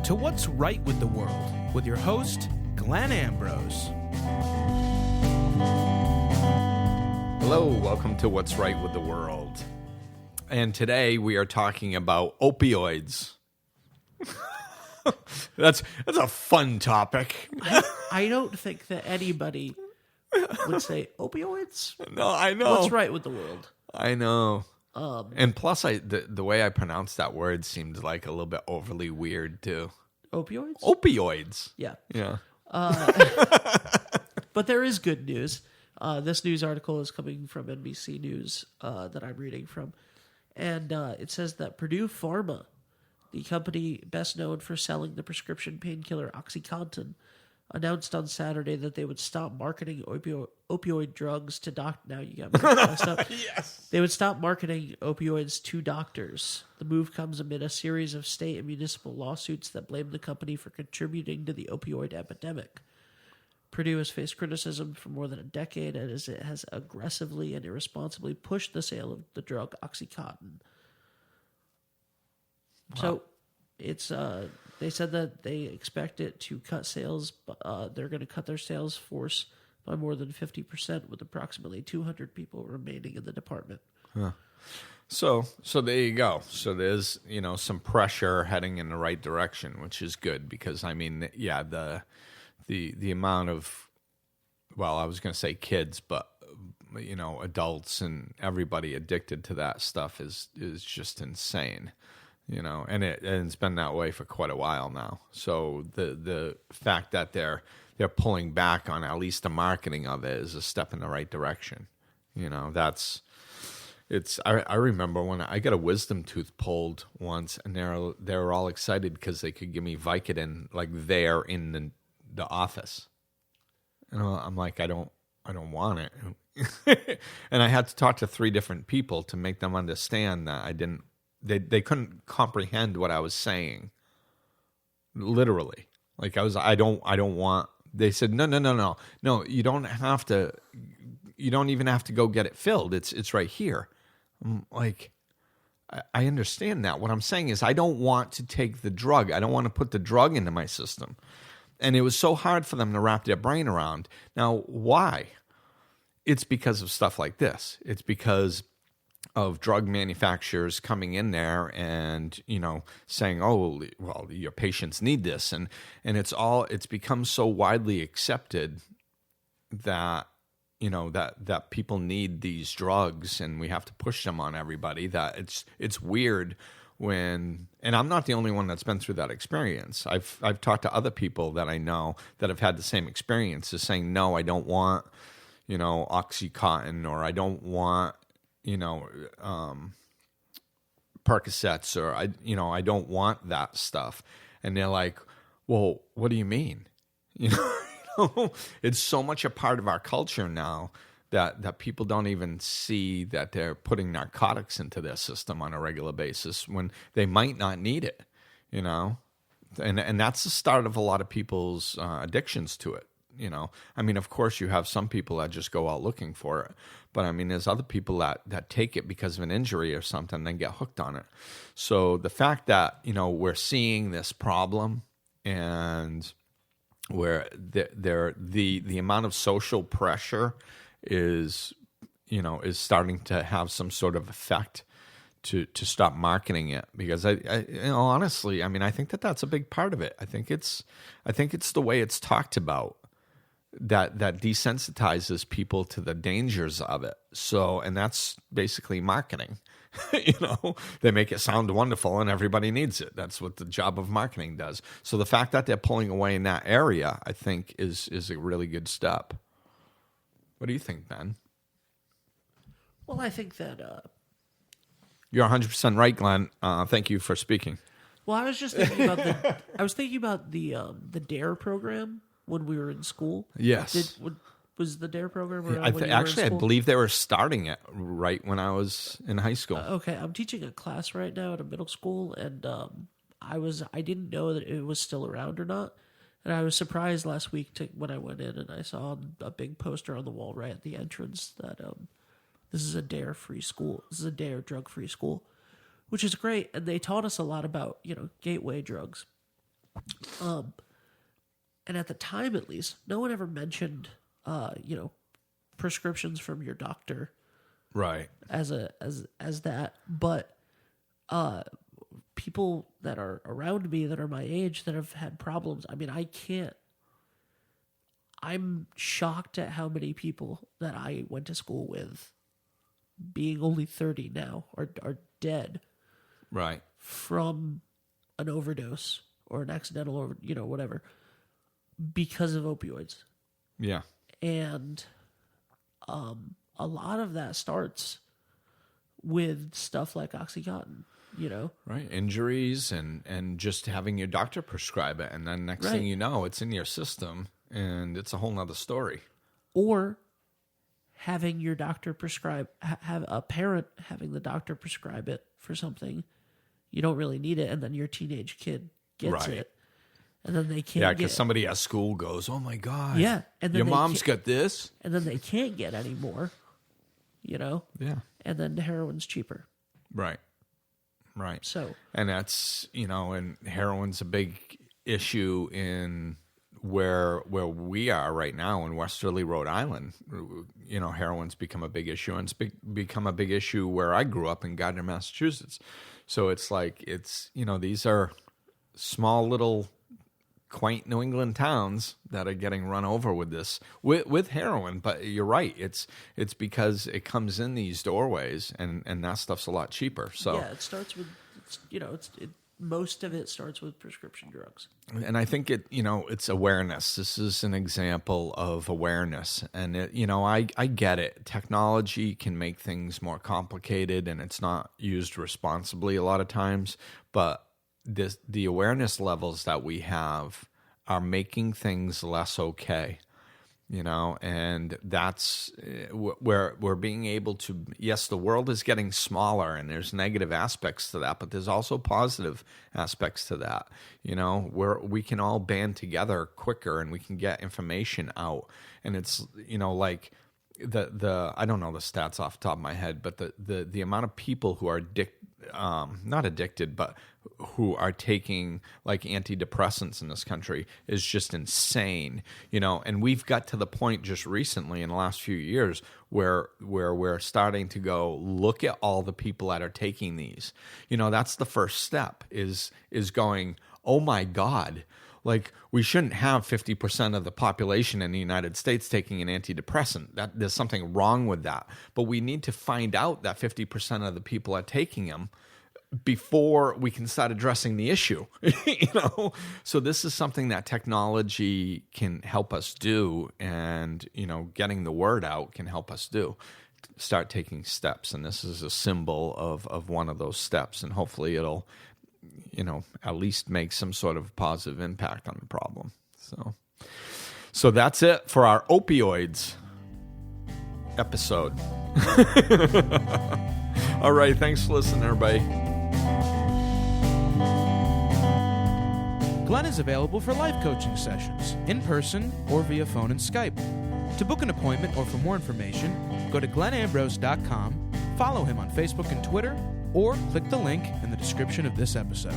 to What's Right with the World with your host, Glenn Ambrose. Hello, welcome to What's Right with the World. And today we are talking about opioids. That's a fun topic. I don't think that anybody would say opioids. No, I know. What's right with the world? I know. And plus, the way I pronounced that word seemed like a little bit overly weird too. Opioids? Opioids. Yeah. Yeah. But there is good news. This news article is coming from NBC News that I'm reading from. And it says that Purdue Pharma, the company best known for selling the prescription painkiller OxyContin, announced on Saturday that they would stop marketing opioid drugs to Now you got me messed up. Yes. They would stop marketing opioids to doctors. The move comes amid a series of state and municipal lawsuits that blame the company for contributing to the opioid epidemic. Purdue has faced criticism for more than a decade as it has aggressively and irresponsibly pushed the sale of the drug OxyContin. Wow. So it's they said that they expect it to cut sales. They're going to cut their sales force by more than 50%, with approximately 200 people remaining in the department. Huh. So there you go. So there's some pressure heading in the right direction, which is good because I mean, yeah, the amount of, well, I was going to say kids, but adults and everybody addicted to that stuff is just insane. And it's been that way for quite a while now. So the fact that they're pulling back on at least the marketing of it is a step in the right direction. I remember when I got a wisdom tooth pulled once, and they were all excited because they could give me Vicodin like there in the office. And I'm like, I don't want it. And I had to talk to 3 different people to make them understand that I didn't. They couldn't comprehend what I was saying. Literally. Like I don't want. They said, no. You don't have to. You don't even have to go get it filled. It's right here. I'm like, I understand that. What I'm saying is I don't want to take the drug. I don't want to put the drug into my system. And it was so hard for them to wrap their brain around. Now, why? It's because of stuff like this. It's because of drug manufacturers coming in there and, saying, oh, well, your patients need this. And it's become so widely accepted that, that people need these drugs and we have to push them on everybody, that it's weird when, and I'm not the only one that's been through that experience. I've talked to other people that I know that have had the same experience, is saying, no, I don't want, OxyContin, or I don't want, Percocets, or I don't want that stuff. And they're like, well, what do you mean? It's so much a part of our culture now that people don't even see that they're putting narcotics into their system on a regular basis when they might not need it, and that's the start of a lot of people's addictions to it. I mean, of course you have some people that just go out looking for it, but I mean, there's other people that take it because of an injury or something and then get hooked on it. So the fact that, we're seeing this problem, and where the amount of social pressure is starting to have some sort of effect to stop marketing it, because I honestly, I mean, I think that's a big part of it. I think it's the way it's talked about that desensitizes people to the dangers of it. So, and that's basically marketing. They make it sound wonderful and everybody needs it. That's what the job of marketing does. So the fact that they're pulling away in that area, I think is a really good step. What do you think, Ben? Well, I think that you're 100% right, Glenn. Thank you for speaking. Well, I was just thinking about the DARE program when we were in school. Yes. Was the DARE program around when you were in actually, school? I believe they were starting it right when I was in high school. Okay, I'm teaching a class right now at a middle school, and I didn't know that it was still around or not. And I was surprised last week when I went in and I saw a big poster on the wall right at the entrance that this is a DARE-free school. This is a DARE drug-free school, which is great. And they taught us a lot about, gateway drugs. And at the time, at least, no one ever mentioned, prescriptions from your doctor Right. as that. But people that are around me that are my age that have had problems, I mean, I'm shocked at how many people that I went to school with, being only 30 now, are dead Right. from an overdose or an accidental whatever, because of opioids. Yeah. And a lot of that starts with stuff like OxyContin, Right. Injuries and just having your doctor prescribe it. And then next Right. thing you know, it's in your system and it's a whole nother story. Or having your doctor prescribe, have a parent having the doctor prescribe it for something. You don't really need it, and then your teenage kid gets Right. it. And then they can't Yeah, get because somebody at school goes, "Oh my God, Yeah, and then your they mom's can't- got this." and then they can't get any more, Yeah, and then heroin's cheaper. right. So, And that's and heroin's a big issue in where we are right now in Westerly, Rhode Island. Heroin's become a big issue, and it's become a big issue where I grew up in Gardner, Massachusetts. So it's like these are small little quaint New England towns that are getting run over with this with heroin. But you're right, it's because it comes in these doorways, and that stuff's a lot cheaper. So yeah, it starts with most of it starts with prescription drugs. and I think it's awareness. This is an example of awareness, and I get it. Technology can make things more complicated, and it's not used responsibly a lot of times, but the awareness levels that we have are making things less okay, and that's where we're being able to, yes, the world is getting smaller and there's negative aspects to that, but there's also positive aspects to that, where we can all band together quicker and we can get information out. And it's, like I don't know the stats off the top of my head, but the amount of people who are not addicted, but who are taking like antidepressants in this country is just insane, and we've got to the point just recently in the last few years where we're starting to go look at all the people that are taking these. That's the first step is going, oh my God, like we shouldn't have 50% of the population in the United States taking an antidepressant. That there's something wrong with that. But we need to find out that 50% of the people are taking them before we can start addressing the issue. So this is something that technology can help us do, and getting the word out can help us do. Start taking steps, and this is a symbol of one of those steps, and hopefully it'll at least make some sort of positive impact on the problem. So that's it for our opioids episode. All right, thanks for listening, everybody. Glenn is available for life coaching sessions, in person or via phone and Skype. To book an appointment or for more information, go to glennambrose.com, follow him on Facebook and Twitter, or click the link in the description of this episode.